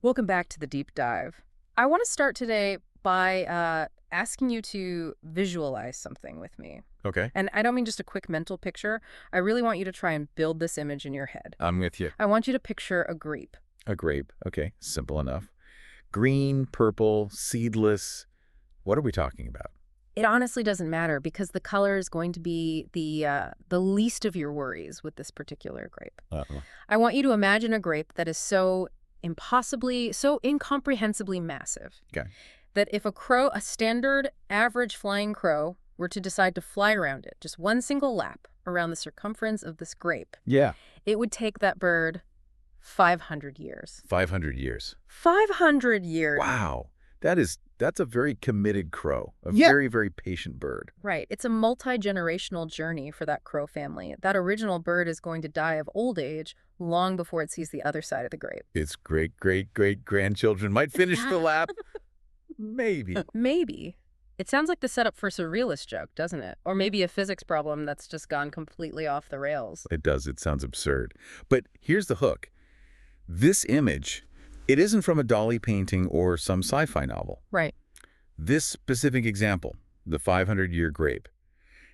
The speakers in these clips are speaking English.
Welcome back to the deep dive. I want to start today by asking you to visualize something with me. Okay. And I don't mean just a quick mental picture. I really want you to try and build this image in your head. I'm with you. I want you to picture a grape. A grape. Okay. Simple enough. Green, purple, seedless. What are we talking about? It honestly doesn't matter because the color is going to be the least of your worries with this particular grape. Uh-oh. I want you to imagine a grape that is so incomprehensibly massive. Okay. That if a standard average flying crow were to decide to fly around it, just one single lap around the circumference of this grape, Yeah. it would take that bird 500 years. 500 years. 500 years. Wow. That's a very committed crow. A Yeah. very, very patient bird. Right. It's a multi-generational journey for that crow family. That original bird is going to die of old age long before it sees the other side of the grape. Its great-great-great-grandchildren might finish the lap. Maybe. Maybe. It sounds like the setup for a surrealist joke, doesn't it? Or maybe a physics problem that's just gone completely off the rails. It does. It sounds absurd. But here's the hook. This image, it isn't from a Dali painting or some sci-fi novel. Right. This specific example, the 500-year grape,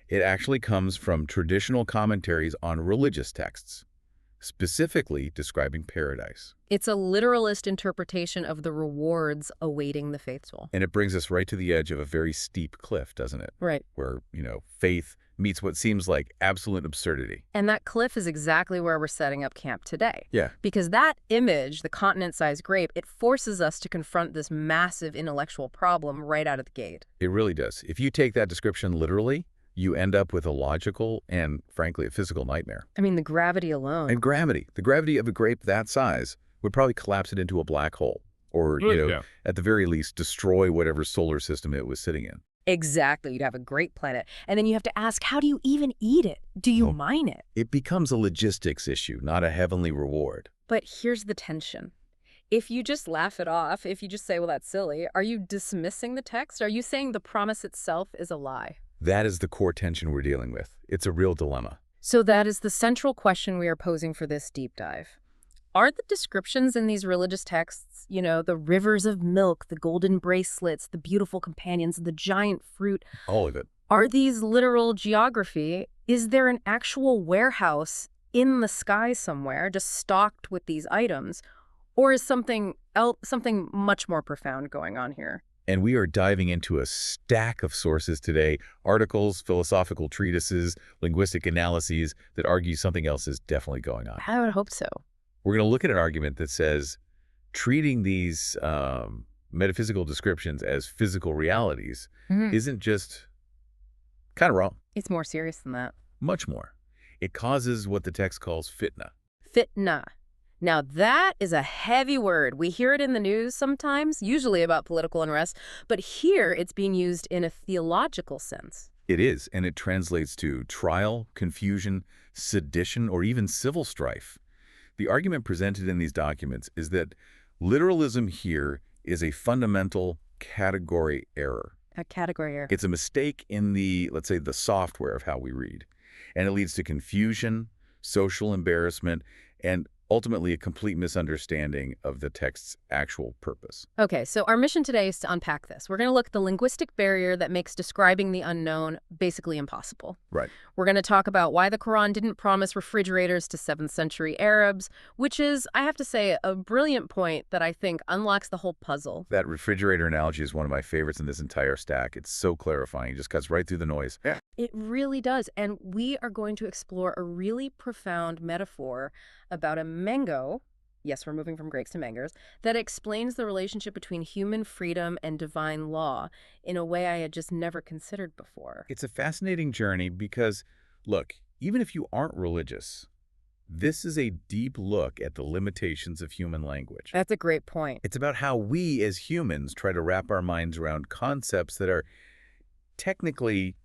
it actually comes from traditional commentaries on religious texts, specifically describing paradise. It's a literalist interpretation of the rewards awaiting the faithful. And it brings us right to the edge of a very steep cliff, doesn't it? Right. Where, faith meets what seems like absolute absurdity. And that cliff is exactly where we're setting up camp today. Yeah. Because that image, the continent-sized grape, it forces us to confront this massive intellectual problem right out of the gate. It really does. If you take that description literally, you end up with a logical and, frankly, a physical nightmare. I mean, the gravity alone. And gravity. The gravity of a grape that size would probably collapse it into a black hole. Or, at the very least, destroy whatever solar system it was sitting in. Exactly. You'd have a great planet. And then you have to ask, how do you even eat it? Do you mine it? It becomes a logistics issue, not a heavenly reward. But here's the tension. If you just laugh it off, if you just say, well, that's silly, are you dismissing the text? Are you saying the promise itself is a lie? That is the core tension we're dealing with. It's a real dilemma. So that is the central question we are posing for this deep dive. Are the descriptions in these religious texts, the rivers of milk, the golden bracelets, the beautiful companions, the giant fruit, all of it, are these literal geography? Is there an actual warehouse in the sky somewhere just stocked with these items? Or is something much more profound going on here? And we are diving into a stack of sources today, articles, philosophical treatises, linguistic analyses that argue something else is definitely going on. I would hope so. We're going to look at an argument that says treating these metaphysical descriptions as physical realities isn't just kind of wrong. It's more serious than that. Much more. It causes what the text calls fitna. Fitna. Now, that is a heavy word. We hear it in the news sometimes, usually about political unrest, but here it's being used in a theological sense. It is, and it translates to trial, confusion, sedition, or even civil strife. The argument presented in these documents is that literalism here is a fundamental category error. A category error. It's a mistake in let's say, the software of how we read. And it leads to confusion, social embarrassment, and ultimately a complete misunderstanding of the text's actual purpose. Okay, so our mission today is to unpack this. We're going to look at the linguistic barrier that makes describing the unknown basically impossible. Right. We're going to talk about why the Quran didn't promise refrigerators to 7th century Arabs, which is, I have to say, a brilliant point that I think unlocks the whole puzzle. That refrigerator analogy is one of my favorites in this entire stack. It's so clarifying. It just cuts right through the noise. Yeah. It really does. And we are going to explore a really profound metaphor about a mango, yes, we're moving from grapes to mangoes, that explains the relationship between human freedom and divine law in a way I had just never considered before. It's a fascinating journey because, look, even if you aren't religious, this is a deep look at the limitations of human language. That's a great point. It's about how we as humans try to wrap our minds around concepts that are technically,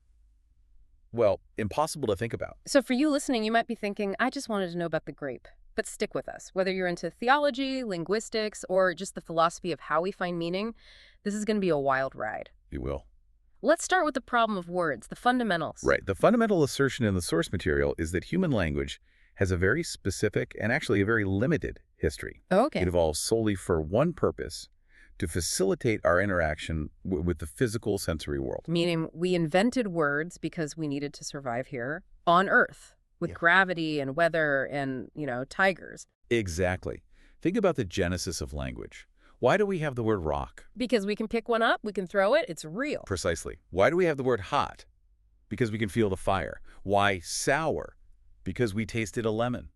well, impossible to think about. So for you listening, you might be thinking, I just wanted to know about the grape. But stick with us. Whether you're into theology, linguistics, or just the philosophy of how we find meaning, this is going to be a wild ride. It will. Let's start with the problem of words, the fundamentals. Right. The fundamental assertion in the source material is that human language has a very specific and actually a very limited history. It Okay. evolved solely for one purpose, to facilitate our interaction with the physical sensory world. Meaning we invented words because we needed to survive here on Earth with Yeah. gravity and weather and, tigers. Exactly. Think about the genesis of language. Why do we have the word rock? Because we can pick one up, we can throw it, it's real. Precisely. Why do we have the word hot? Because we can feel the fire. Why sour? Because we tasted a lemon.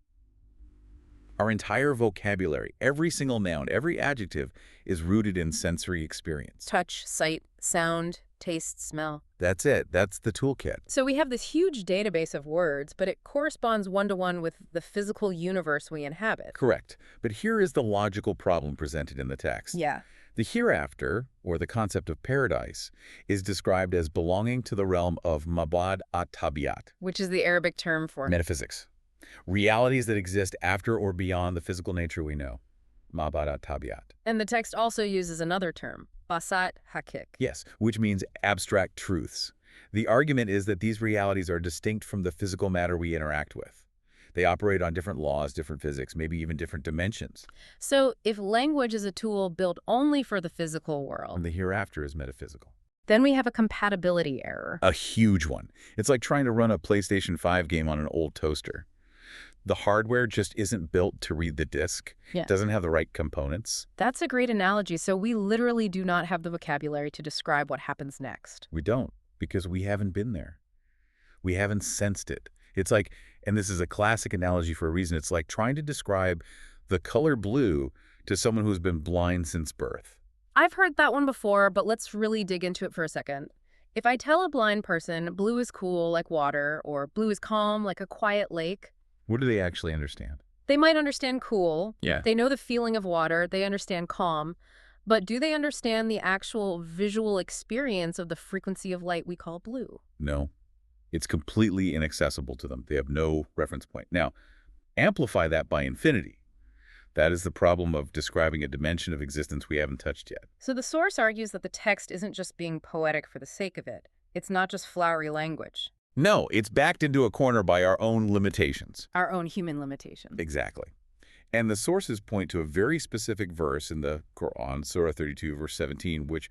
Our entire vocabulary, every single noun, every adjective is rooted in sensory experience. Touch, sight, sound, taste, smell. That's it. That's the toolkit. So we have this huge database of words, but it corresponds one-to-one with the physical universe we inhabit. Correct. But here is the logical problem presented in the text. Yeah. The hereafter, or the concept of paradise, is described as belonging to the realm of mabad at-tabiat, Which is the Arabic term for metaphysics. Realities that exist after or beyond the physical nature we know. Mabad at-tabiat. And the text also uses another term, basat hakik. Yes, which means abstract truths. The argument is that these realities are distinct from the physical matter we interact with. They operate on different laws, different physics, maybe even different dimensions. So if language is a tool built only for the physical And world, the hereafter is metaphysical. then we have a compatibility error. A huge one. It's like trying to run a PlayStation 5 game on an old toaster. The hardware just isn't built to read the disk. Yeah. Doesn't have the right components. That's a great analogy. So we literally do not have the vocabulary to describe what happens next. We don't, because we haven't been there. We haven't sensed it. It's like, and this is a classic analogy for a reason, it's like trying to describe the color blue to someone who's been blind since birth. I've heard that one before, but let's really dig into it for a second. If I tell a blind person blue is cool like water or blue is calm like a quiet lake, What do they actually understand? they might understand cool. Yeah. They know the feeling of water. They understand calm. But do they understand the actual visual experience of the frequency of light we call blue? No. It's completely inaccessible to them. They have no reference point. Now, amplify that by infinity. That is the problem of describing a dimension of existence we haven't touched yet. So the source argues that the text isn't just being poetic for the sake of it. It's not just flowery language, No, it's backed into a corner by our own limitations. our own human limitations. Exactly. And the sources point to a very specific verse in the Quran, Surah 32, verse 17, which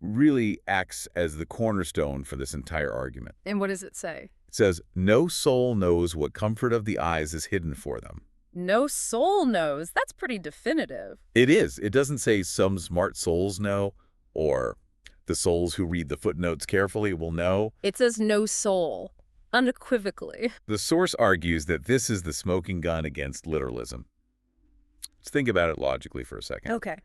really acts as the cornerstone for this entire argument. And what does it say? It says, "No soul knows what comfort of the eyes is hidden for them." No soul knows. That's pretty definitive. It is. It doesn't say some smart souls know, or the souls who read the footnotes carefully will know. It says no soul, unequivocally. The source argues that this is the smoking gun against literalism. Let's think about it logically for a second. Okay.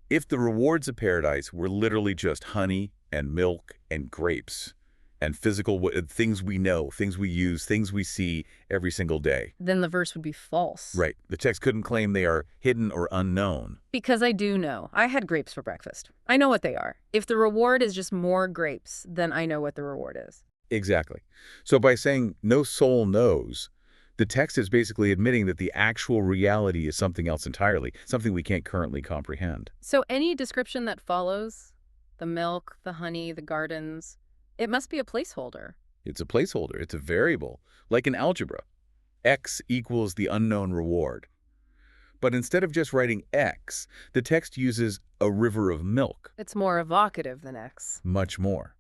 If the rewards of paradise were literally just honey and milk and grapes and physical things we know, things we use, things we see every single day. Then the verse would be false. Right. The text couldn't claim they are hidden or unknown. Because I do know. I had grapes for breakfast. I know what they are. If the reward is just more grapes, then I know what the reward is. Exactly. So by saying no soul knows, the text is basically admitting that the actual reality is something else entirely, something we can't currently comprehend. So any description that follows, the milk, the honey, the gardens, it must be a placeholder. It's a placeholder. It's a variable, like in algebra. X equals the unknown reward. But instead of just writing X, the text uses a river of milk, It's more evocative than X. much more.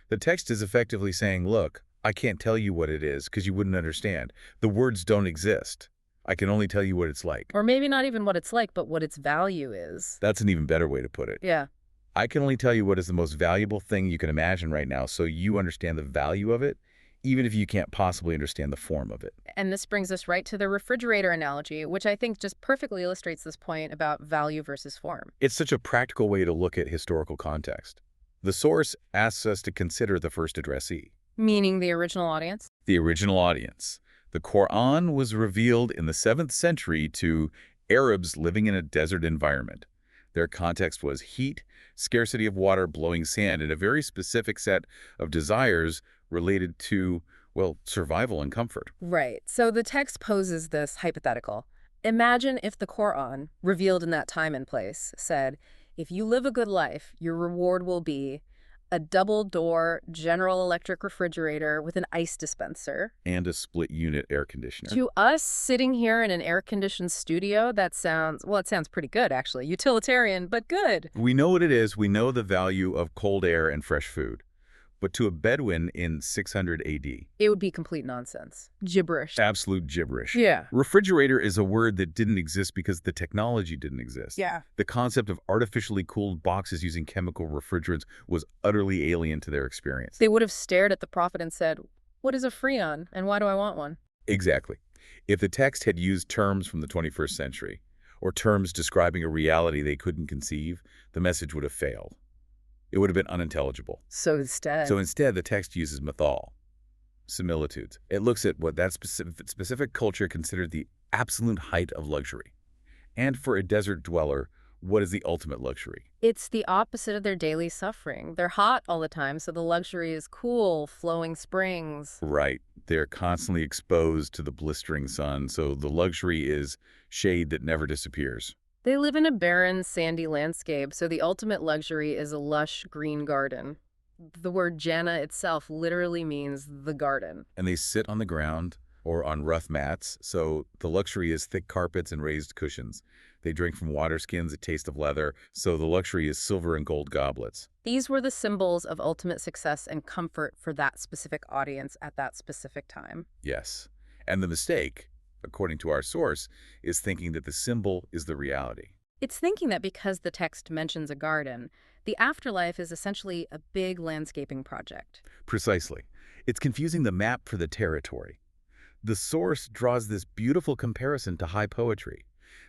The text is effectively saying, look, I can't tell you what it is because you wouldn't understand. The words don't exist. I can only tell you what it's like. Or maybe not even what it's like, but what its value is. That's an even better way to put it. Yeah. I can only tell you what is the most valuable thing you can imagine right now so you understand the value of it, even if you can't possibly understand the form of it. And this brings us right to the refrigerator analogy, which I think just perfectly illustrates this point about value versus form. It's such a practical way to look at historical context. The source asks us to consider the first addressee. Meaning the original audience? The original audience. The Quran was revealed in the 7th century to Arabs living in a desert environment. Their context was heat, scarcity of water, blowing sand, and a very specific set of desires related to, well, survival and comfort. Right. So the text poses this hypothetical. Imagine if the Quran, revealed in that time and place, said, if you live a good life, your reward will be A double-door General Electric refrigerator with an ice dispenser. And a split-unit air conditioner. To us, sitting here in an air-conditioned studio, that sounds, well, it sounds pretty good, actually. Utilitarian, but good. We know what it is. We know the value of cold air and fresh food. But to a Bedouin in 600 AD, It would be complete nonsense. Gibberish. absolute gibberish. Yeah. Refrigerator is a word that didn't exist because the technology didn't exist. Yeah. The concept of artificially cooled boxes using chemical refrigerants was utterly alien to their experience. They would have stared at the prophet and said, "What is a Freon, and why do I want one?" Exactly. If the text had used terms from the 21st century, or terms describing a reality they couldn't conceive, the message would have failed. It would have been unintelligible. So instead... So instead, the text uses mythal, similitudes. It looks at what that specific culture considered the absolute height of luxury. And for a desert dweller, what is the ultimate luxury? It's the opposite of their daily suffering. They're hot all the time, so the luxury is cool, flowing springs. Right. They're constantly exposed to the blistering sun, so the luxury is shade that never disappears. They live in a barren, sandy landscape, so the ultimate luxury is a lush green garden. The word Jannah itself literally means the garden. And they sit on the ground or on rough mats, so the luxury is thick carpets and raised cushions. They drink from water skins that taste of leather, so the luxury is silver and gold goblets. These were the symbols of ultimate success and comfort for that specific audience at that specific time. Yes. And the mistake, according to our source, is thinking that the symbol is the reality. It's thinking that because the text mentions a garden, the afterlife is essentially a big landscaping project. Precisely. It's confusing the map for the territory. The source draws this beautiful comparison to high poetry.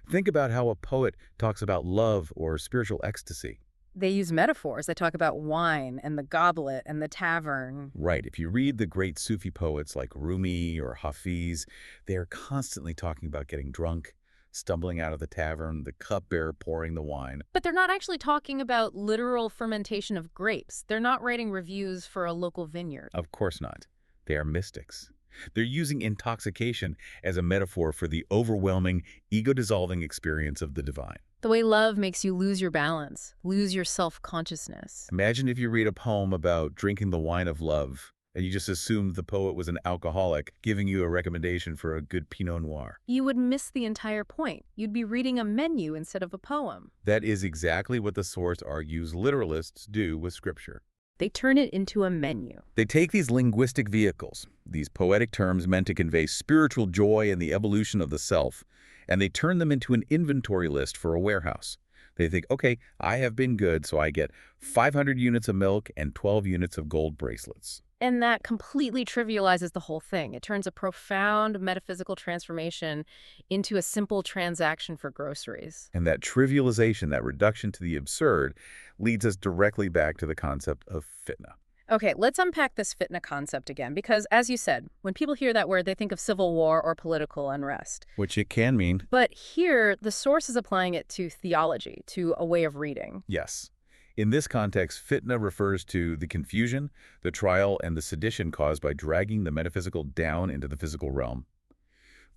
Think about how a poet talks about love or spiritual ecstasy. They use metaphors. They talk about wine and the goblet and the tavern. Right. If you read the great Sufi poets like Rumi or Hafiz, they are constantly talking about getting drunk, stumbling out of the tavern, the cupbearer pouring the wine. But they're not actually talking about literal fermentation of grapes. They're not writing reviews for a local vineyard. Of course not. They are mystics. They're using intoxication as a metaphor for the overwhelming, ego-dissolving experience of the divine. The way love makes you lose your balance, lose your self-consciousness. Imagine if you read a poem about drinking the wine of love, and you just assumed the poet was an alcoholic, giving you a recommendation for a good Pinot Noir. You would miss the entire point. You'd be reading a menu instead of a poem. That is exactly what the source argues literalists do with Scripture. They turn it into a menu. They take these linguistic vehicles, these poetic terms meant to convey spiritual joy and the evolution of the self, and they turn them into an inventory list for a warehouse. They think, okay, I have been good, so I get 500 units of milk and 12 units of gold bracelets. And that completely trivializes the whole thing. It turns a profound metaphysical transformation into a simple transaction for groceries. And that trivialization, that reduction to the absurd, leads us directly back to the concept of fitna. Okay, let's unpack this fitna concept again, because as you said, when people hear that word, they think of civil war or political unrest. Which it can mean. But here, the source is applying it to theology, to a way of reading. Yes. In this context, fitna refers to the confusion, the trial, and the sedition caused by dragging the metaphysical down into the physical realm.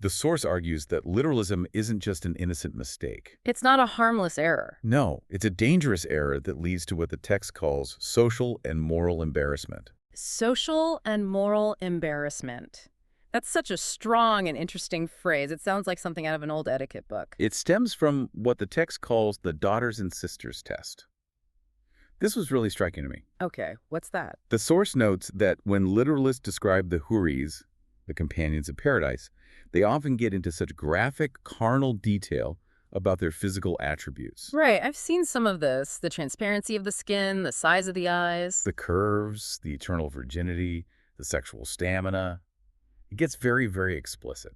The source argues that literalism isn't just an innocent mistake. It's not a harmless error. No, it's a dangerous error that leads to what the text calls social and moral embarrassment. Social and moral embarrassment. That's such a strong and interesting phrase. It sounds like something out of an old etiquette book. It stems from what the text calls the daughters and sisters test. This was really striking to me. Okay, what's that? The source notes that when literalists describe the Huris, the companions of paradise, they often get into such graphic, carnal detail about their physical attributes. Right, I've seen some of this. The transparency of the skin, the size of the eyes. The curves, the eternal virginity, the sexual stamina. It gets very, very explicit.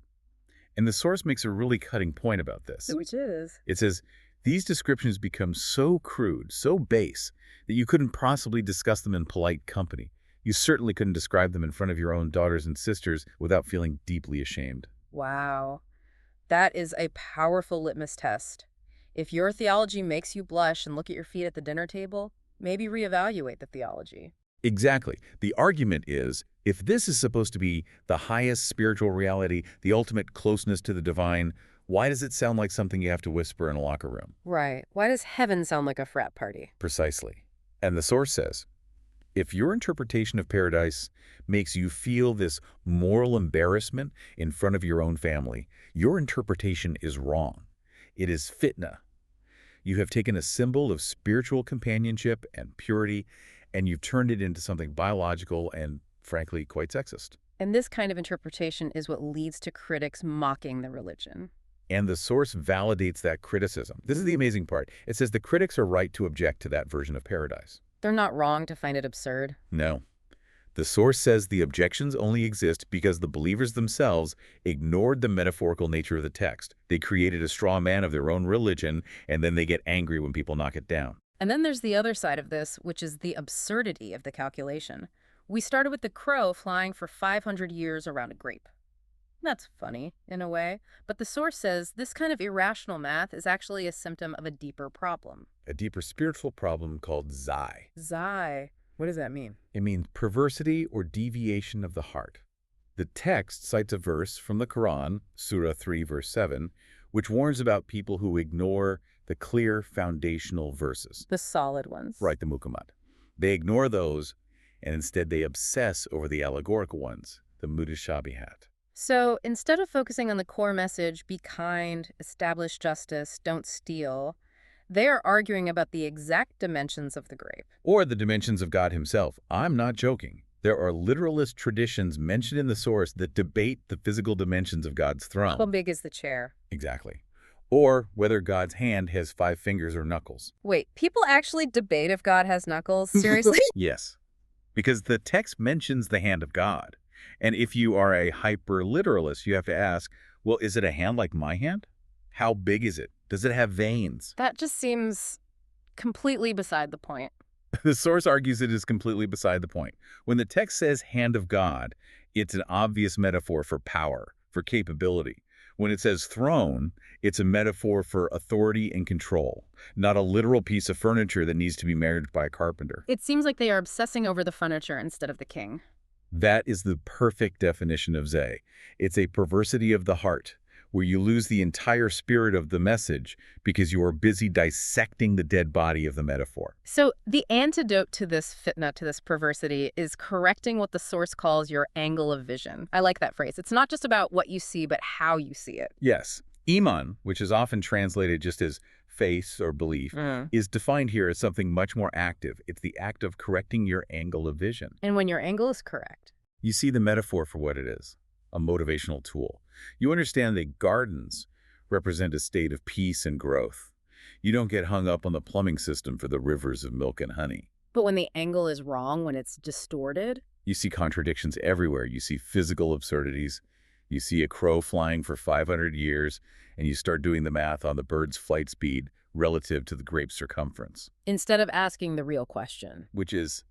And the source makes a really cutting point about this. Which is? It says, these descriptions become so crude, so base, that you couldn't possibly discuss them in polite company. You certainly couldn't describe them in front of your own daughters and sisters without feeling deeply ashamed. Wow. That is a powerful litmus test. If your theology makes you blush and look at your feet at the dinner table, maybe reevaluate the theology. Exactly. The argument is, if this is supposed to be the highest spiritual reality, the ultimate closeness to the divine, why does it sound like something you have to whisper in a locker room? Right. Why does heaven sound like a frat party? Precisely. And the source says, If your interpretation of paradise makes you feel this moral embarrassment in front of your own family, your interpretation is wrong. It is fitna. You have taken a symbol of spiritual companionship and purity, and you've turned it into something biological and, frankly, quite sexist. And this kind of interpretation is what leads to critics mocking the religion. And the source validates that criticism. This is the amazing part. It says the critics are right to object to that version of paradise. They're not wrong to find it absurd. No. The source says the objections only exist because the believers themselves ignored the metaphorical nature of the text. They created a straw man of their own religion, and then they get angry when people knock it down. And then there's the other side of this, which is the absurdity of the calculation. We started with the crow flying for 500 years around a grape. That's funny, in a way, but the source says this kind of irrational math is actually a symptom of a deeper problem. A deeper spiritual problem called zai. Zai. What does that mean? It means perversity or deviation of the heart. The text cites a verse from the Quran, Surah 3, verse 7, which warns about people who ignore the clear foundational verses. The solid ones. Right, the mukamat. They ignore those, and instead they obsess over the allegorical ones, the mutashabihat. So instead of focusing on the core message, be kind, establish justice, don't steal, they are arguing about the exact dimensions of the grape. Or the dimensions of God himself. I'm not joking. There are literalist traditions mentioned in the source that debate the physical dimensions of God's throne. How big is the chair? Exactly. Or whether God's hand has 5 fingers or knuckles. Wait, people actually debate if God has knuckles? Seriously? Yes. Because the text mentions the hand of God. And if you are a hyper-literalist, you have to ask, well, is it a hand like my hand? How big is it? Does it have veins? That just seems completely beside the point. The source argues it is completely beside the point. When the text says hand of God, it's an obvious metaphor for power, for capability. When it says throne, it's a metaphor for authority and control, not a literal piece of furniture that needs to be managed by a carpenter. It seems like they are obsessing over the furniture instead of the king. That is the perfect definition of Zay. It's a perversity of the heart, where you lose the entire spirit of the message because you are busy dissecting the dead body of the metaphor. So the antidote to this fitna, to this perversity, is correcting what the source calls your angle of vision. I like that phrase. It's not just about what you see, but how you see it. Yes. Iman, which is often translated just as faith or belief, is defined here as something much more active. It's the act of correcting your angle of vision. And when your angle is correct, you see the metaphor for what it is, a motivational tool. You understand that gardens represent a state of peace and growth. You don't get hung up on the plumbing system for the rivers of milk and honey. But when the angle is wrong, when it's distorted, you see contradictions everywhere. You see physical absurdities. You see a crow flying for 500 years, and you start doing the math on the bird's flight speed relative to the grape's circumference. Instead of asking the real question. Which is,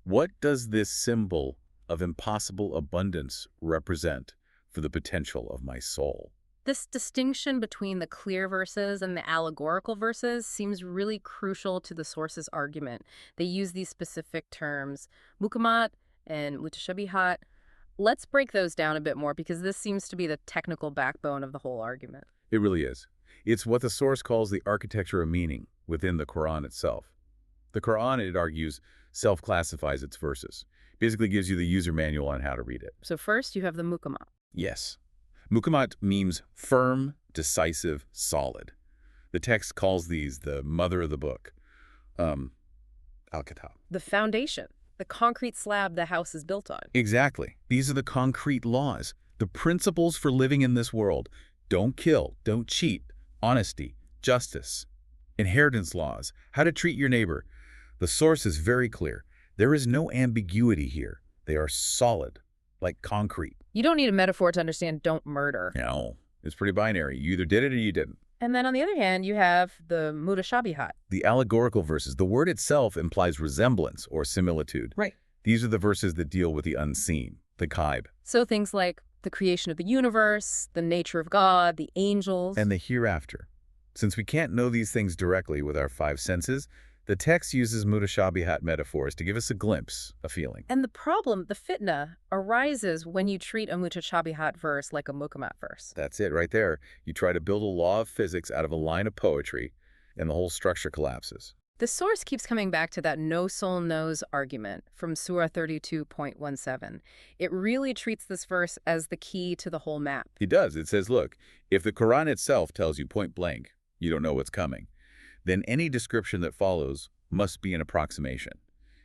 what does this symbol of impossible abundance represent for the potential of my soul? This distinction between the clear verses and the allegorical verses seems really crucial to the source's argument. They use these specific terms, mukamat and mutashabihat. Let's break those down a bit more because this seems to be the technical backbone of the whole argument. It really is. It's what the source calls the architecture of meaning within the Quran itself. The Quran, it argues, self-classifies its verses. Basically gives you the user manual on how to read it. So first you have the mukamat. Yes. Mukamat means firm, decisive, solid. The text calls these the mother of the book. Al-Kitab. The foundation. The concrete slab the house is built on. Exactly. These are the concrete laws, the principles for living in this world. Don't kill, don't cheat, honesty, justice, inheritance laws, how to treat your neighbor. The source is very clear. There is no ambiguity here. They are solid, like concrete. You don't need a metaphor to understand don't murder. No, it's pretty binary. You either did it or you didn't. And then on the other hand, you have the mutashabihat. The allegorical verses. The word itself implies resemblance or similitude. Right. These are the verses that deal with the unseen, the kaib. So things like the creation of the universe, the nature of God, the angels. And the hereafter. Since we can't know these things directly with our 5 senses, the text uses mutashabihat metaphors to give us a glimpse, a feeling. And the problem, the fitna, arises when you treat a mutashabihat verse like a mukamat verse. That's it right there. You try to build a law of physics out of a line of poetry, and the whole structure collapses. The source keeps coming back to that no soul knows argument from Surah 32.17. It really treats this verse as the key to the whole map. It does. It says, look, if the Quran itself tells you point blank, you don't know what's coming, then any description that follows must be an approximation.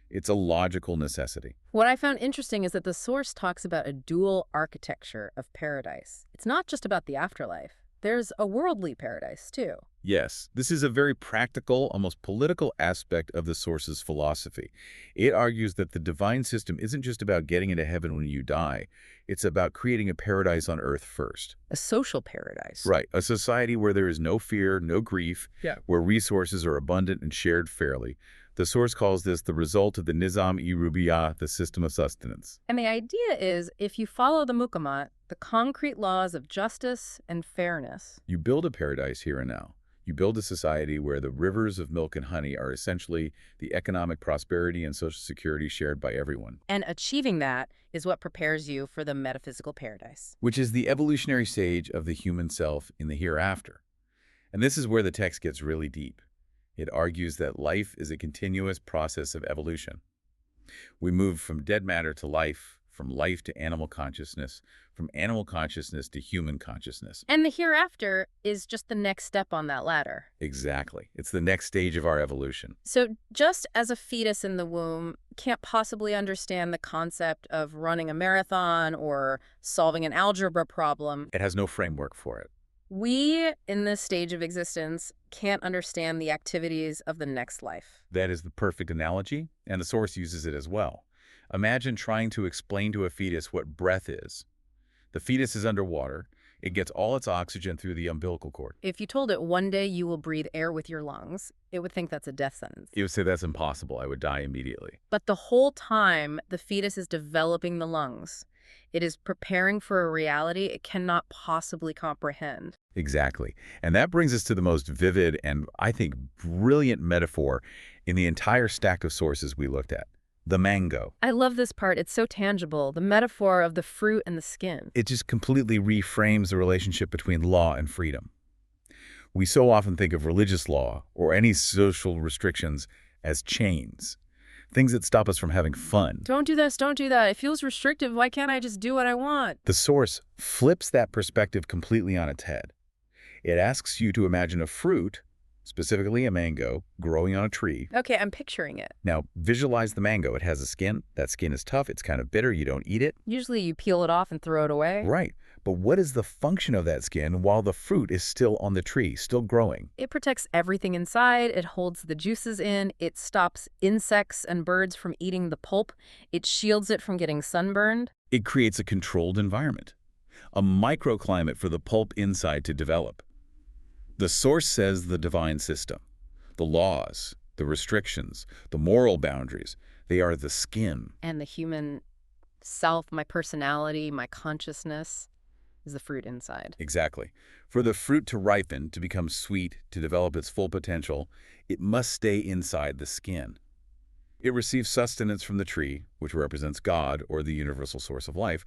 It's a logical necessity. What I found interesting is that the source talks about a dual architecture of paradise. It's not just about the afterlife. There's a worldly paradise, too. Yes, this is a very practical, almost political aspect of the source's philosophy. It argues that the divine system isn't just about getting into heaven when you die. It's about creating a paradise on earth first. A social paradise. Right, a society where there is no fear, no grief, where resources are abundant and shared fairly. The source calls this the result of the Nizam-e-Rubiyyah, the system of sustenance. And the idea is, if you follow the mukamat, the concrete laws of justice and fairness, you build a paradise here and now. You build a society where the rivers of milk and honey are essentially the economic prosperity and social security shared by everyone. And achieving that is what prepares you for the metaphysical paradise. Which is the evolutionary stage of the human self in the hereafter. And this is where the text gets really deep. It argues that life is a continuous process of evolution. We move from dead matter to life, from life to animal consciousness, from animal consciousness to human consciousness. And the hereafter is just the next step on that ladder. Exactly. It's the next stage of our evolution. So just as a fetus in the womb can't possibly understand the concept of running a marathon or solving an algebra problem, It has no framework for it. we, in this stage of existence, can't understand the activities of the next life. That is the perfect analogy, and the source uses it as well. Imagine trying to explain to a fetus what breath is. The fetus is underwater. It gets all its oxygen through the umbilical cord. If you told it one day you will breathe air with your lungs, it would think that's a death sentence. It would say that's impossible. I would die immediately. But the whole time, the fetus is developing the lungs. It is preparing for a reality it cannot possibly comprehend. Exactly. And that brings us to the most vivid and, I think, brilliant metaphor in the entire stack of sources we looked at. The mango. I love this part. It's so tangible. The metaphor of the fruit and the skin. It just completely reframes the relationship between law and freedom. We so often think of religious law or any social restrictions as chains, things that stop us from having fun. Don't do this, don't do that. It feels restrictive. Why can't I just do what I want? The source flips that perspective completely on its head. It asks you to imagine a fruit, specifically a mango, growing on a tree. Okay, I'm picturing it. Now, visualize the mango. It has a skin. That skin is tough. It's kind of bitter. You don't eat it. Usually you peel it off and throw it away. Right. But what is the function of that skin while the fruit is still on the tree, still growing? It protects everything inside. It holds the juices in. It stops insects and birds from eating the pulp. It shields it from getting sunburned. It creates a controlled environment, a microclimate for the pulp inside to develop. The source says the divine system, the laws, the restrictions, the moral boundaries, they are the skin. And the human self, my personality, my consciousness, is the fruit inside. Exactly. For the fruit to ripen, to become sweet, to develop its full potential, it must stay inside the skin. It receives sustenance from the tree, which represents God or the universal source of life,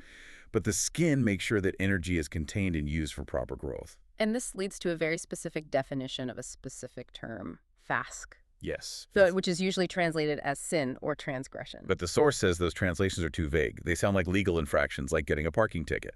but the skin makes sure that energy is contained and used for proper growth. And this leads to a very specific definition of a specific term, fask. Yes. Which is usually translated as sin or transgression. But the source says those translations are too vague. They sound like legal infractions, like getting a parking ticket.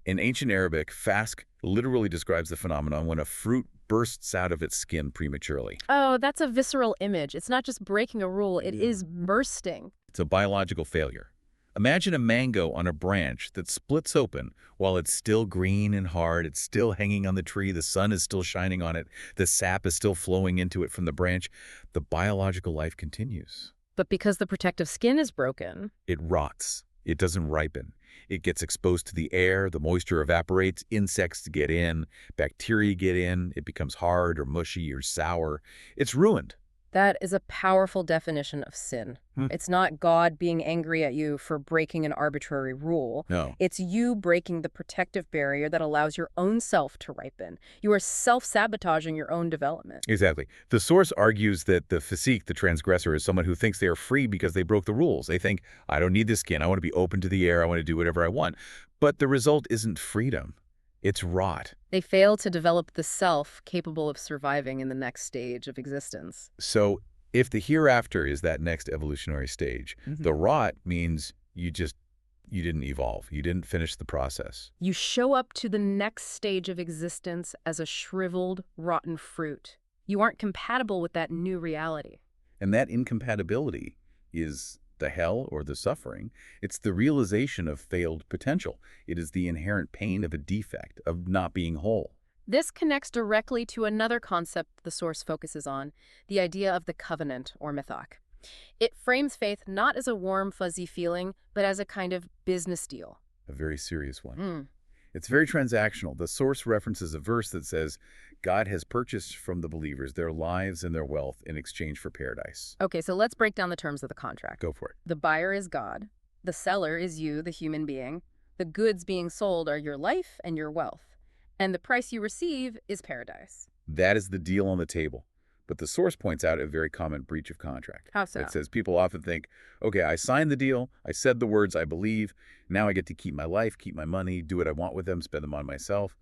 In ancient Arabic, fask literally describes the phenomenon when a fruit bursts out of its skin prematurely. Oh, that's a visceral image. It's not just breaking a rule, it is bursting. It's a biological failure. Imagine a mango on a branch that splits open while it's still green and hard, it's still hanging on the tree, the sun is still shining on it, the sap is still flowing into it from the branch. The biological life continues. But because the protective skin is broken, it rots. It doesn't ripen. It gets exposed to the air, the moisture evaporates, insects get in, bacteria get in, it becomes hard or mushy or sour. It's ruined. that is a powerful definition of sin. It's not God being angry at you for breaking an arbitrary rule. No. It's you breaking the protective barrier that allows your own self to ripen. You are self-sabotaging your own development. Exactly. The source argues that the fasik, the transgressor, is someone who thinks they are free because they broke the rules. They think, I don't need this skin. I want to be open to the air. I want to do whatever I want. But the result isn't freedom. It's rot. They fail to develop the self capable of surviving in the next stage of existence. So If the hereafter is that next evolutionary stage, the rot means you didn't evolve. You didn't finish the process. You show up to the next stage of existence as a shriveled, rotten fruit. You aren't compatible with that new reality. And that incompatibility is the hell or the suffering. It's the realization of failed potential. It is the inherent pain of a defect, of not being whole. This connects directly to another concept the source focuses on, the idea of the covenant, or mythok. It frames faith not as a warm, fuzzy feeling, but as a kind of business deal. A very serious one. Mm. It's very transactional. The source references a verse that says, God has purchased from the believers their lives and their wealth in exchange for paradise. Okay, so let's break down the terms of the contract. Go for it. The buyer is God. The seller is you, the human being. The goods being sold are your life and your wealth. And the price you receive is paradise. That is the deal on the table. But the source points out a very common breach of contract. How so? It says people often think, okay, I signed the deal, I said the words I believe, now I get to keep my life, keep my money, do what I want with them, spend them on myself,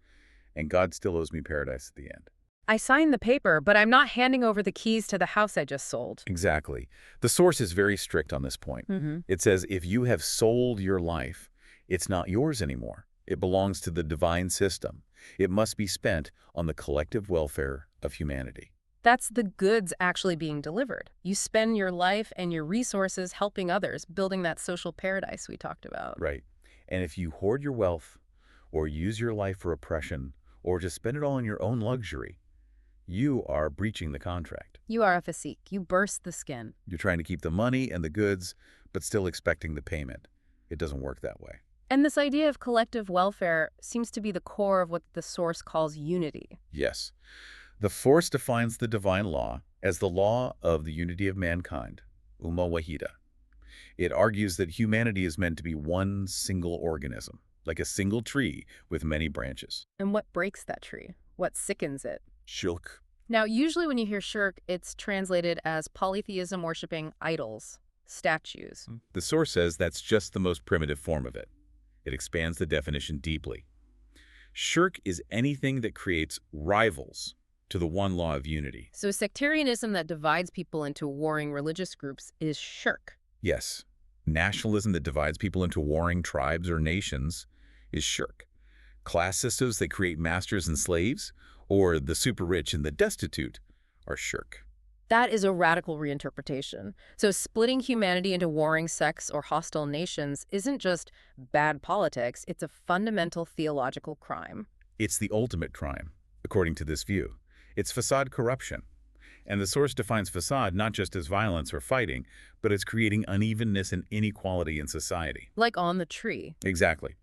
and God still owes me paradise at the end. I signed the paper, but I'm not handing over the keys to the house I just sold. Exactly. The source is very strict on this point. It says if you have sold your life, it's not yours anymore. It belongs to the divine system. It must be spent on the collective welfare of humanity. That's the goods actually being delivered. You spend your life and your resources helping others, building that social paradise we talked about. Right. And if you hoard your wealth or use your life for oppression or just spend it all on your own luxury, you are breaching the contract. You are a physique. You burst the skin. You're trying to keep the money and the goods, but still expecting the payment. It doesn't work that way. And this idea of collective welfare seems to be the core of what the source calls unity. Yes. The Force defines the divine law as the law of the unity of mankind, Umma Wahida. It argues that humanity is meant to be one single organism, like a single tree with many branches. And what breaks that tree? What sickens it? Shirk. Now, usually when you hear shirk, it's translated as polytheism worshipping idols, statues. The source says that's just the most primitive form of it. It expands the definition deeply. Shirk is anything that creates rivals to the one law of unity. So sectarianism that divides people into warring religious groups is shirk. Yes. Nationalism that divides people into warring tribes or nations is shirk. Class systems that create masters and slaves, or the super rich and the destitute, are shirk. That is a radical reinterpretation. So splitting humanity into warring sects or hostile nations isn't just bad politics, it's a fundamental theological crime. It's the ultimate crime, according to this view. It's facade corruption. And the source defines facade not just as violence or fighting, but as creating unevenness and inequality in society. Like on the tree. Exactly.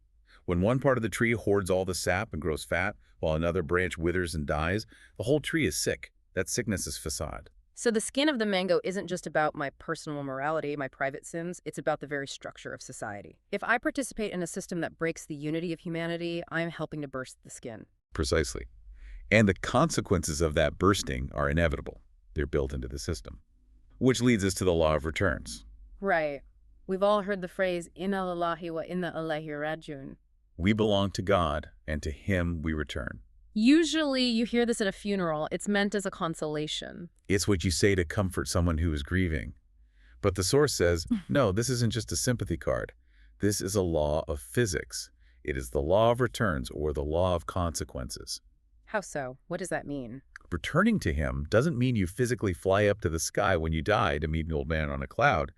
When one part of the tree hoards all the sap and grows fat, while another branch withers and dies, the whole tree is sick. That sickness is facade. So the skin of the mango isn't just about my personal morality, my private sins, it's about the very structure of society. If I participate in a system that breaks the unity of humanity, I'm helping to burst the skin. Precisely. And the consequences of that bursting are inevitable. They're built into the system. Which leads us to the law of returns. Right. We've all heard the phrase, Inna lillahi wa inna ilaihi rajiun. We belong to God, and to Him we return. Usually you hear this at a funeral. It's meant as a consolation. It's what you say to comfort someone who is grieving. But the source says, no, this isn't just a sympathy card. This is a law of physics. It is the law of returns, or the law of consequences. How so? What does that mean? Returning to Him doesn't mean you physically fly up to the sky when you die to meet an old man on a cloud.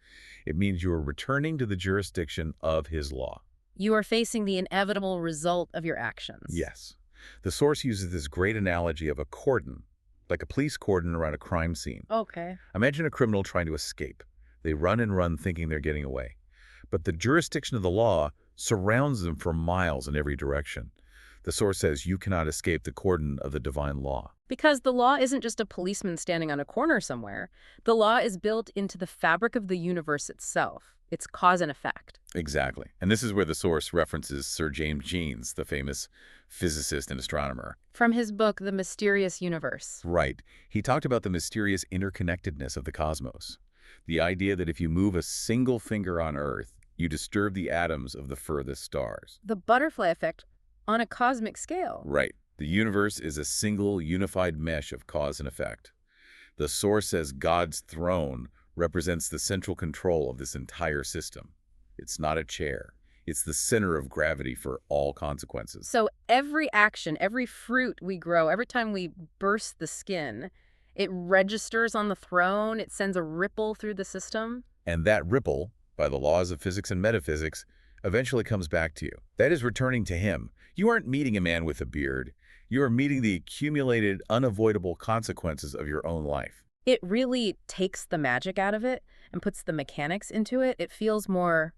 It means you are returning to the jurisdiction of His law. You are facing the inevitable result of your actions. Yes. The source uses this great analogy of a cordon, like a police cordon around a crime scene. Okay. Imagine a criminal trying to escape. They run and run thinking they're getting away. But the jurisdiction of the law surrounds them for miles in every direction. The source says you cannot escape the cordon of the divine law. Because the law isn't just a policeman standing on a corner somewhere. The law is built into the fabric of the universe itself. It's cause and effect. Exactly. And this is where the source references Sir James Jeans, the famous physicist and astronomer. From his book, The Mysterious Universe. Right. He talked about the mysterious interconnectedness of the cosmos. The idea that if you move a single finger on Earth, you disturb the atoms of the furthest stars. The butterfly effect on a cosmic scale. Right. The universe is a single, unified mesh of cause and effect. The source says God's throne represents the central control of this entire system. It's not a chair. It's the center of gravity for all consequences. So every action, every fruit we grow, every time we burst the skin, it registers on the throne, it sends a ripple through the system. And that ripple, by the laws of physics and metaphysics, eventually comes back to you. That is returning to him. You aren't meeting a man with a beard. You are meeting the accumulated, unavoidable consequences of your own life. It really takes the magic out of it and puts the mechanics into it. It feels more,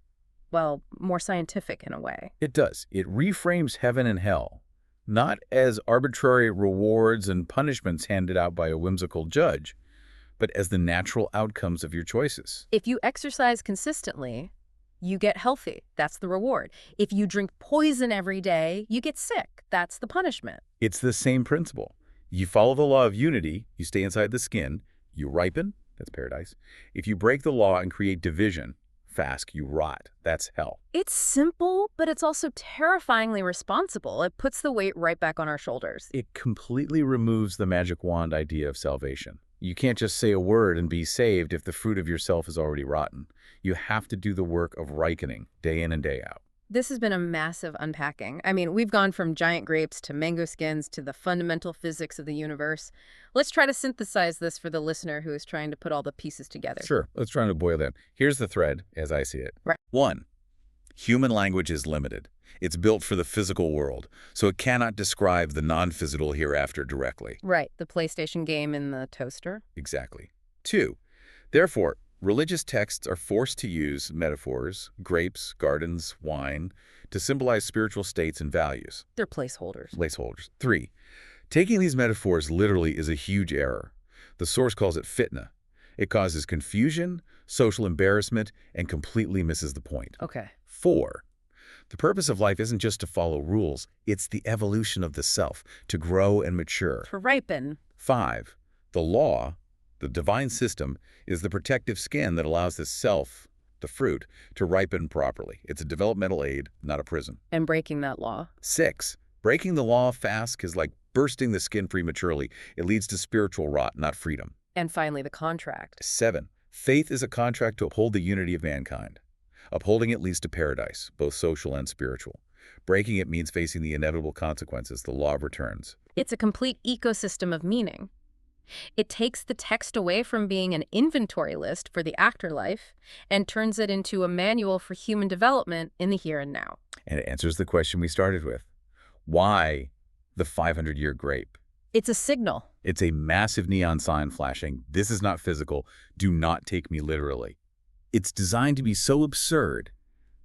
well, more scientific in a way. It does. It reframes heaven and hell, not as arbitrary rewards and punishments handed out by a whimsical judge, but as the natural outcomes of your choices. If you exercise consistently, you get healthy. That's the reward. If you drink poison every day, you get sick. That's the punishment. It's the same principle. You follow the law of unity, you stay inside the skin, you ripen, that's paradise. If you break the law and create division, fast, you rot, that's hell. It's simple, but it's also terrifyingly responsible. It puts the weight right back on our shoulders. It completely removes the magic wand idea of salvation. You can't just say a word and be saved if the fruit of yourself is already rotten. You have to do the work of ripening day in and day out. This has been a massive unpacking. I mean, we've gone from giant grapes to mango skins to the fundamental physics of the universe. Let's try to synthesize this for the listener who is trying to put all the pieces together. Sure, let's try to boil that. Here's the thread, as I see it. Right. 1. Human language is limited. It's built for the physical world, so it cannot describe the non-physical hereafter directly. Right, the PlayStation game in the toaster. Exactly. 2. Therefore, religious texts are forced to use metaphors, grapes, gardens, wine, to symbolize spiritual states and values. They're placeholders. Placeholders. 3. Taking these metaphors literally is a huge error. The source calls it fitna. It causes confusion, social embarrassment, and completely misses the point. Okay. 4. The purpose of life isn't just to follow rules, it's the evolution of the self, to grow and mature. To ripen. 5. The law, the divine system, is the protective skin that allows the self, the fruit, to ripen properly. It's a developmental aid, not a prison. And breaking that law. 6. Breaking the law fast is like bursting the skin prematurely. It leads to spiritual rot, not freedom. And finally, the contract. 7. Faith is a contract to uphold the unity of mankind. Upholding it leads to paradise, both social and spiritual. Breaking it means facing the inevitable consequences, the law of returns. It's a complete ecosystem of meaning. It takes the text away from being an inventory list for the afterlife and turns it into a manual for human development in the here and now. And it answers the question we started with. Why the 500-year grape? It's a signal. It's a massive neon sign flashing, "This is not physical. Do not take me literally." It's designed to be so absurd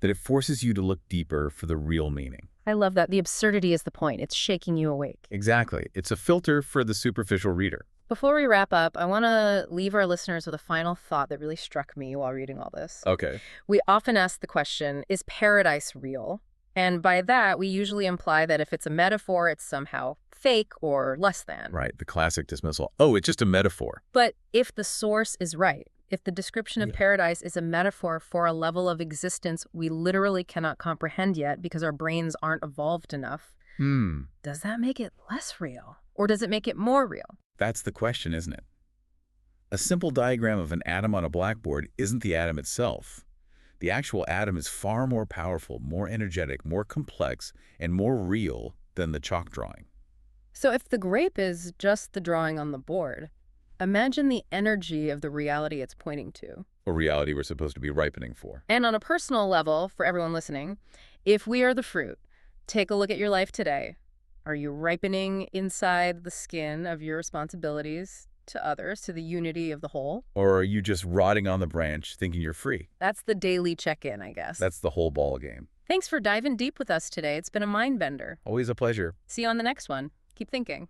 that it forces you to look deeper for the real meaning. I love that. The absurdity is the point. It's shaking you awake. Exactly. It's a filter for the superficial reader. Before we wrap up, I want to leave our listeners with a final thought that really struck me while reading all this. Okay. We often ask the question, is paradise real? And by that, we usually imply that if it's a metaphor, it's somehow fake or less than. Right. The classic dismissal. Oh, it's just a metaphor. But if the source is right, if the description of paradise is a metaphor for a level of existence we literally cannot comprehend yet because our brains aren't evolved enough, does that make it less real? Or does it make it more real? That's the question, isn't it? A simple diagram of an atom on a blackboard isn't the atom itself. The actual atom is far more powerful, more energetic, more complex, and more real than the chalk drawing. So if the grape is just the drawing on the board, imagine the energy of the reality it's pointing to. A reality we're supposed to be ripening for. And on a personal level, for everyone listening, if we are the fruit, take a look at your life today. Are you ripening inside the skin of your responsibilities to others, to the unity of the whole? Or are you just rotting on the branch thinking you're free? That's the daily check-in, I guess. That's the whole ball game. Thanks for diving deep with us today. It's been a mind bender. Always a pleasure. See you on the next one. Keep thinking.